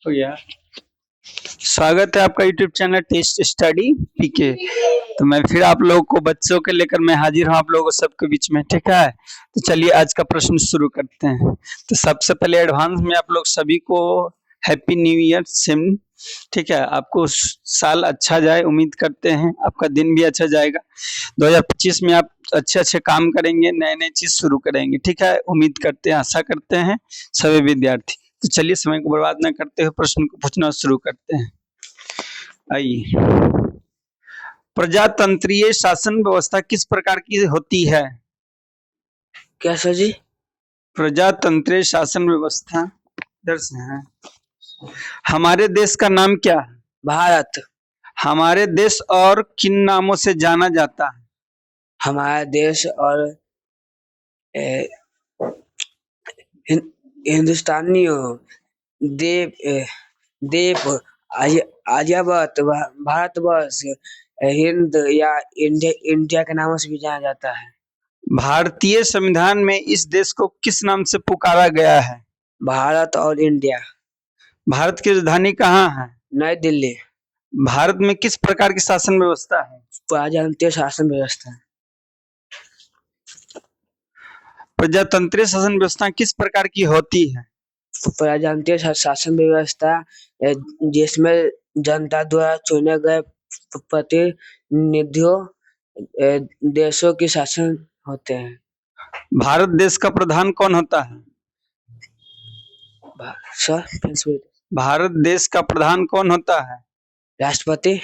हो गया। स्वागत है आपका यूट्यूब चैनल टेस्ट स्टडी पीके। तो मैं फिर आप लोगों को बच्चों के लेकर मैं हाजिर हूँ आप लोगों सबके बीच में, ठीक है। तो चलिए आज का प्रश्न शुरू करते हैं। तो सबसे पहले एडवांस में आप लोग सभी को हैप्पी न्यू ईयर सिम, ठीक है। आपको साल अच्छा जाए उम्मीद करते हैं, आपका दिन भी अच्छा जाएगा। 2025 में आप अच्छे अच्छे काम करेंगे, नए नए चीज शुरू करेंगे, ठीक है। उम्मीद करते हैं, आशा करते हैं सभी विद्यार्थी। तो चलिए समय को बर्बाद न करते हुए प्रश्न को पूछना शुरू करते हैं। आइए, प्रजातंत्रीय शासन व्यवस्था किस प्रकार की होती है? क्या सर जी? प्रजातंत्रीय शासन व्यवस्था दर्ज है। हमारे देश का नाम क्या है? भारत। हमारे देश और किन नामों से जाना जाता है? हमारा देश और हिंदुस्तानी देव आर्यभट्ट, भारतवर्ष, हिंद या इंडिया के नामों से भी जाना जाता है। भारतीय संविधान में इस देश को किस नाम से पुकारा गया है? भारत और इंडिया। भारत की राजधानी कहाँ है? नई दिल्ली। भारत में किस प्रकार की शासन व्यवस्था है? प्रजातंत्रीय शासन व्यवस्था। प्रजातंत्रीय शासन व्यवस्था किस प्रकार की होती है? प्रजातंत्रीय शासन व्यवस्था जिसमें जनता द्वारा चुने गए प्रतिनिधियों देशों के शासन होते हैं। भारत देश का प्रधान कौन होता है? भारत देश का प्रधान कौन होता है? राष्ट्रपति।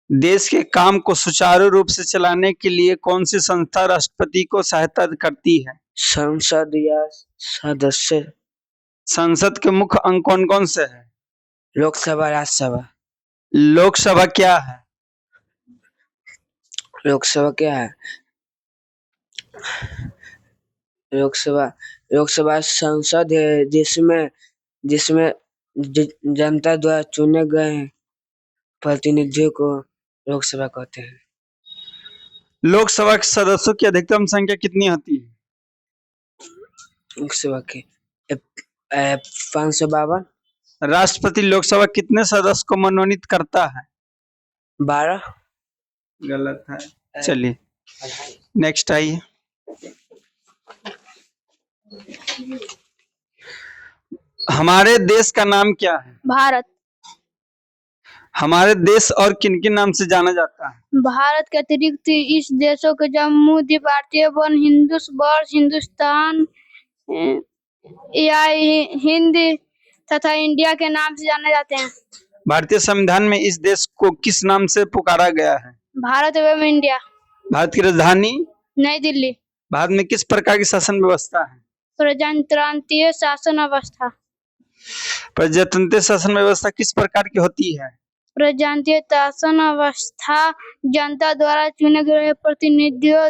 देश के काम को सुचारू रूप से चलाने के लिए कौन सी संस्था राष्ट्रपति को सहायता करती है? संसद या सदस्य। संसद के मुख्य अंग कौन कौन से हैं? लोकसभा, राज्यसभा। लोकसभा क्या है? लोकसभा क्या है? लोकसभा संसद है जिसमें जनता द्वारा चुने गए प्रतिनिधियों को लोकसभा कहते हैं। लोकसभा के सदस्यों की अधिकतम संख्या कितनी होती है? लोकसभा की 552। राष्ट्रपति लोकसभा कितने सदस्य को मनोनीत करता है? 12। गलत है। चलिए नेक्स्ट आइए। हमारे देश का नाम क्या है? भारत। हमारे देश और किन किन नाम से जाना जाता है? भारत के अतिरिक्त इस देशों को जम्मू द्वीप, भारतीय वन, वर्ष, हिंदुस्तान या हिंद तथा इंडिया के नाम से जाने जाते हैं। भारतीय संविधान में इस देश को किस नाम से पुकारा गया है? भारत एवं इंडिया। भारत की राजधानी नई दिल्ली। भारत में किस प्रकार की शासन व्यवस्था है? प्रजातंत्रीय शासन व्यवस्था। प्रजातंत्रीय शासन व्यवस्था किस प्रकार की होती है? प्रजातंत्रीय शासन व्यवस्था जनता द्वारा चुने गए प्रतिनिधियों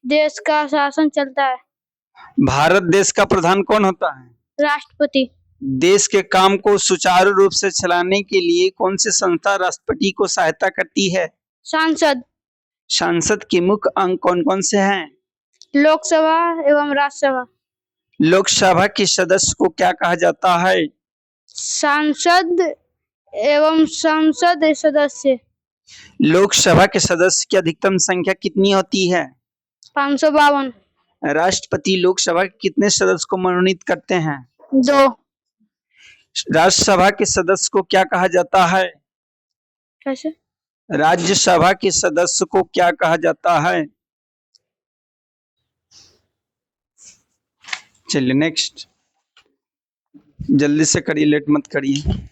देश का शासन चलता है। भारत देश का प्रधान कौन होता है? राष्ट्रपति। देश के काम को सुचारू रूप से चलाने के लिए कौन सी संस्था राष्ट्रपति को सहायता करती है? सांसद। सांसद के मुख्य अंग कौन कौन से हैं? लोकसभा एवं राज्यसभा। लोकसभा के सदस्य को क्या कहा जाता है? सांसद एवं संसद सदस्य। लोकसभा के सदस्य की अधिकतम संख्या कितनी होती है? 552। राष्ट्रपति लोकसभा के कितने सदस्य को मनोनीत करते हैं? 2। राज्यसभा के सदस्य को क्या कहा जाता है? कैसे? राज्यसभा के सदस्य को क्या कहा जाता है? चलिए नेक्स्ट, जल्दी से करिए, लेट मत करिए।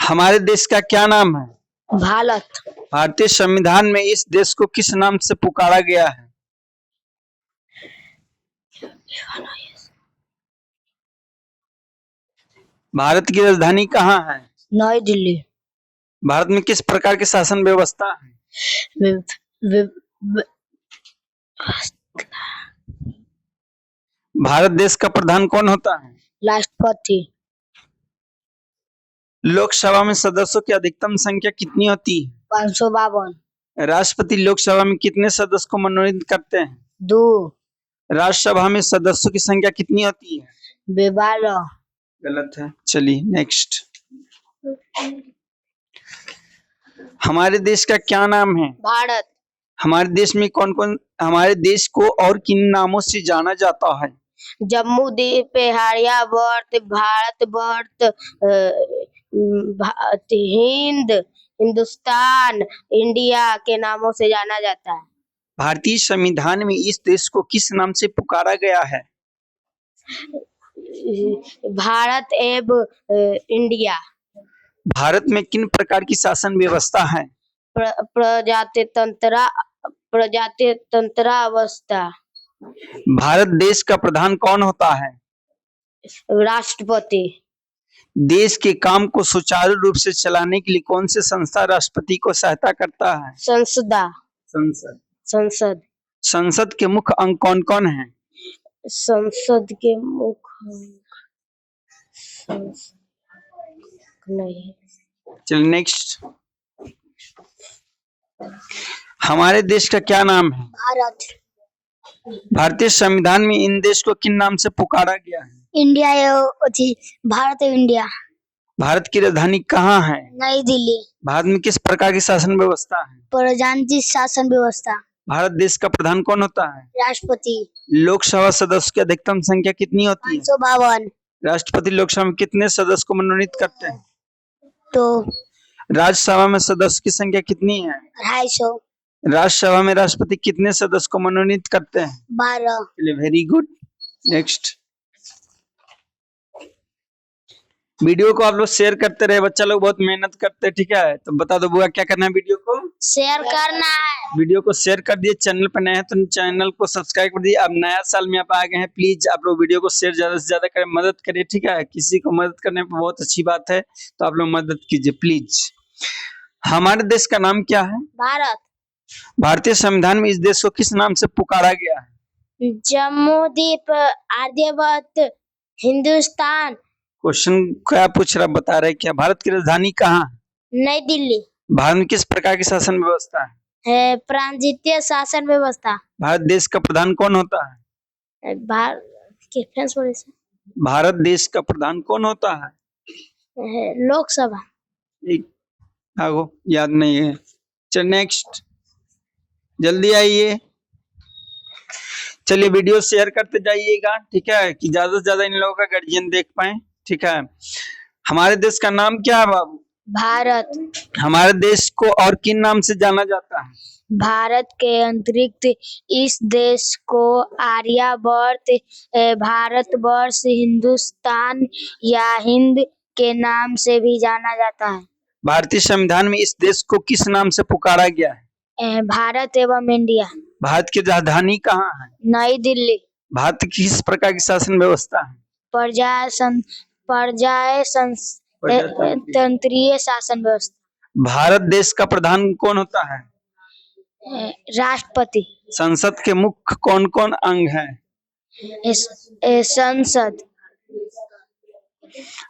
हमारे देश का क्या नाम है? भारत। भारतीय संविधान में इस देश को किस नाम से पुकारा गया है? भारत की राजधानी कहाँ है? नई दिल्ली। भारत में किस प्रकार की शासन व्यवस्था है? भारत देश का प्रधान कौन होता है? राष्ट्रपति। लोकसभा में सदस्यों की अधिकतम संख्या कितनी होती है? 552। राष्ट्रपति लोकसभा में कितने सदस्य को मनोनीत करते हैं? 2। राज्यसभा में सदस्यों की संख्या कितनी होती है? 12। गलत है। चलिए नेक्स्ट। हमारे देश का क्या नाम है? भारत। हमारे देश में कौन कौन, हमारे देश को और किन नामों से जाना जाता है? जम्मू द्वीप, आर्यावर्त, भारतवर्त, हिंद, हिंदुस्तान, इंडिया के नामों से जाना जाता है। भारतीय संविधान में इस देश को किस नाम से पुकारा गया है? भारत एवं इंडिया। भारत में किन प्रकार की शासन व्यवस्था है? प्रजातंत्रावस्था। भारत देश का प्रधान कौन होता है? राष्ट्रपति। देश के काम को सुचारू रूप से चलाने के लिए कौन से संस्था राष्ट्रपति को सहायता करता है? संसद। संसद के मुख्य अंग कौन कौन है? संसद के मुख्य नहीं। चलिए नेक्स्ट। हमारे देश का क्या नाम है? भारत। भारतीय संविधान में इन देश को किन नाम से पुकारा गया है? इंडिया भारत एवं इंडिया। भारत की राजधानी कहाँ है? नई दिल्ली। भारत में किस प्रकार की शासन व्यवस्था है? प्रजातांत्रिक शासन व्यवस्था। भारत देश का प्रधान कौन होता है? राष्ट्रपति। लोकसभा सदस्य की अधिकतम संख्या कितनी होती है? 552। राष्ट्रपति लोकसभा में कितने सदस्य को मनोनीत करते हैं? तो राज्यसभा में सदस्य की संख्या कितनी है? 250। राज्यसभा में राष्ट्रपति कितने सदस्य को मनोनीत करते हैं? 12। Very good. नेक्स्ट। वीडियो को आप लोग शेयर करते रहे, बच्चा लोग बहुत मेहनत करते हैं, ठीक है? तो बता दो बुआ क्या करना है, वीडियो को शेयर करना है। वीडियो को शेयर कर दिए। चैनल पर नए हैं तो चैनल को सब्सक्राइब कर दिए। अब नया साल में आप आ गए हैं, प्लीज आप लोग वीडियो को शेयर ज्यादा से ज्यादा करें, मदद करिए, ठीक है? किसी को मदद करने पर बहुत अच्छी बात है, तो आप लोग मदद कीजिए प्लीज। हमारे देश का नाम क्या है? भारत। भारतीय संविधान में इस देश को किस नाम से पुकारा गया है? जम्मू द्वीप, आर्यावर्त, हिंदुस्तान। क्वेश्चन क्या पूछ रहा, बता रहे क्या? भारत की राजधानी कहाँ है? नई दिल्ली। भारत में किस प्रकार की शासन व्यवस्था है? प्रांतीय शासन व्यवस्था। भारत देश का प्रधान कौन होता है? भारत देश का प्रधान कौन होता है? लोकसभा। एक आगो याद नहीं है। चल नेक्स्ट, जल्दी आइए। चलिए वीडियो शेयर करते जाइएगा, ठीक है? कि ज्यादा से ज्यादा इन लोगों का गार्जियन देख पाए, ठीक है? हमारे देश का नाम क्या है बाबू? भारत। हमारे देश को और किन नाम से जाना जाता है? भारत के अतिरिक्त इस देश को आर्यावर्त, भारतवर्ष, हिंदुस्तान या हिंद के नाम से भी जाना जाता है। भारतीय संविधान में इस देश को किस नाम से पुकारा गया है? भारत एवं इंडिया। भारत की राजधानी कहाँ है? नई दिल्ली। भारत की किस प्रकार की शासन व्यवस्था है? प्रजातंत्रीय शासन व्यवस्था। भारत देश का प्रधान कौन होता है? राष्ट्रपति। संसद के मुख्य कौन कौन अंग हैं? संसद।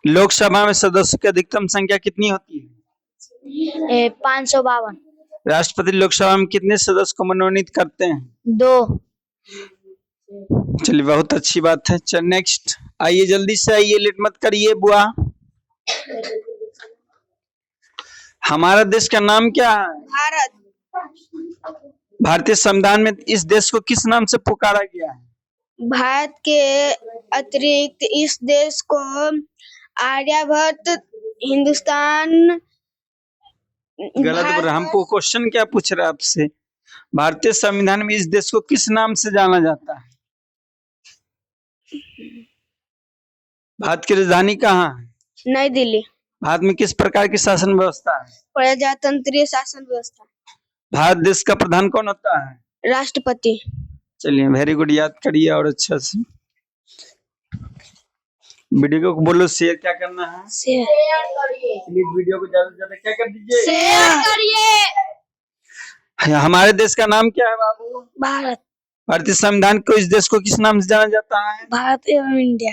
लोकसभा में सदस्यों की अधिकतम संख्या कितनी होती है? 552। राष्ट्रपति लोकसभा में कितने सदस्य को मनोनीत करते हैं? 2। चलिए बहुत अच्छी बात है। चल नेक्स्ट आइए, जल्दी से आइए, लेट मत करिए बुआ। हमारा देश का नाम क्या है? भारत। भारतीय संविधान में इस देश को किस नाम से पुकारा गया है? भारत के अतिरिक्त इस देश को आर्यावर्त, हिंदुस्तान। गलत बोल रहा, हमको क्वेश्चन क्या पूछ रहा है आपसे? भारतीय संविधान में इस देश को किस नाम से जाना जाता है? भारत की राजधानी कहाँ है? नई दिल्ली। भारत में किस प्रकार की शासन व्यवस्था है? प्रजातंत्रीय शासन व्यवस्था। भारत देश का प्रधान कौन होता है? राष्ट्रपति। चलिए वेरी गुड, याद करिए और अच्छा से। वीडियो को बोलो शेयर क्या करना है? शेयर प्लीज वीडियो को ज्यादा से ज्यादा क्या कर दीजिए? शेयर करिए। हमारे देश का नाम क्या है बाबू? भारत। भारतीय संविधान को इस देश को किस नाम से जाना जाता है? भारत एवं इंडिया।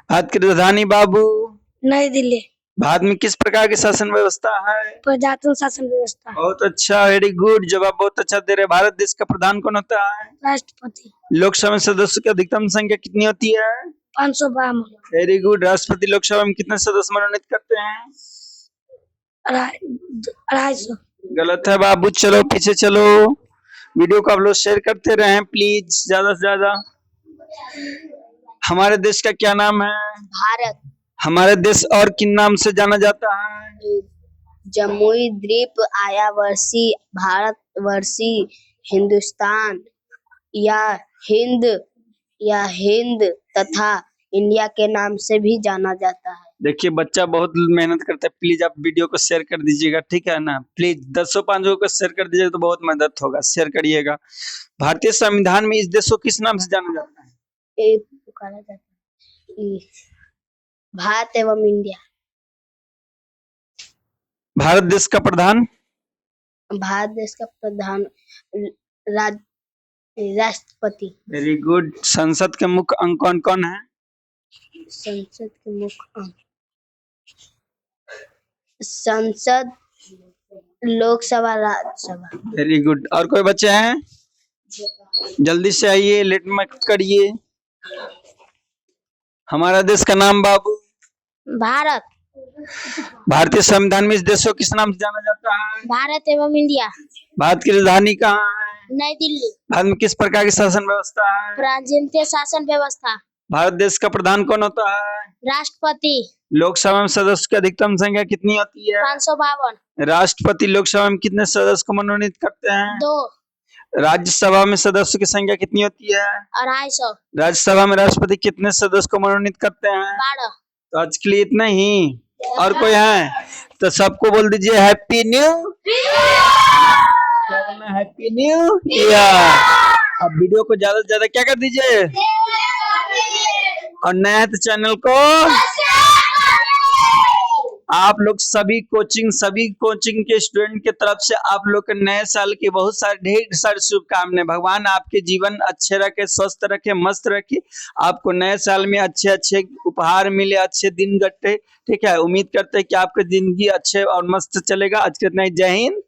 भारत की राजधानी बाबू? नई दिल्ली। भारत में किस प्रकार की शासन व्यवस्था है? प्रजातंत्र शासन व्यवस्था। बहुत अच्छा, वेरी गुड, जवाब बहुत अच्छा दे रहे। भारत देश का प्रधान कौन होता है? राष्ट्रपति। लोकसभा में सदस्यों की अधिकतम संख्या कितनी होती है? 552। Very good. राष्ट्रपति लोकसभा में कितने सदस्य मनोनीत करते हैं? 250। गलत है बाबू, चलो पीछे चलो। वीडियो को आप लोग शेयर करते रहें प्लीज, ज्यादा से ज्यादा। हमारे देश का क्या नाम है? भारत। हमारे देश और किन नाम से जाना जाता है? जमुई द्वीप, आयावर्षी, भारतवर्षी, हिंदुस्तान या हिंद तथा इंडिया के नाम से भी जाना जाता है। देखिए बच्चा बहुत मेहनत करता है, प्लीज आप वीडियो को शेयर कर दीजिएगा, ठीक है ना? प्लीज 10-5 को शेयर कर दीजिएगा तो बहुत मदद होगा, शेयर करिएगा। भारतीय संविधान में इस देश को किस नाम से जाना जाता है? ये पुकारा जाता है भारत एवं इंडिया। भारत देश का प्रधान? भारत देश का प्रधान राष्ट्रपति। Very good. संसद के मुख्य अंग कौन कौन है? संसद के मुख्य अंग संसद, लोकसभा, राज्यसभा। Very good. और कोई बच्चे हैं? जल्दी से आइए, लेट मत करिए। हमारा देश का नाम बाबू? भारत। भारतीय संविधान में इस देश को किस नाम से जाना जाता है? भारत एवं इंडिया। भारत की राजधानी कहाँ है? नई दिल्ली। भारत में किस प्रकार की शासन व्यवस्था है? प्रांतीय शासन व्यवस्था। भारत देश का प्रधान कौन होता है? राष्ट्रपति। लोकसभा में सदस्य की अधिकतम संख्या कितनी होती है? 552। राष्ट्रपति लोकसभा में कितने सदस्य को मनोनीत करते हैं? 2। राज्यसभा में सदस्यों की संख्या कितनी होती है? 250। राज्यसभा में राष्ट्रपति कितने सदस्य को मनोनीत करते हैं? 12। तो आज के लिए इतना ही। और कोई है तो सबको बोल दीजिए happy new happy new year. अब वीडियो को ज्यादा से ज्यादा क्या कर दीजिए, और नया है तो चैनल को आप लोग सभी कोचिंग के स्टूडेंट के तरफ से आप लोग के नए साल की बहुत सारे ढेर सारी शुभकामनाएं। भगवान आपके जीवन अच्छे रखे, स्वस्थ रखे, मस्त रखे। आपको नए साल में अच्छे अच्छे उपहार मिले, अच्छे दिन कटे, ठीक है? उम्मीद करते हैं कि आपकी जिंदगी अच्छे और मस्त चलेगा। आज के इतना ही। जय हिंद।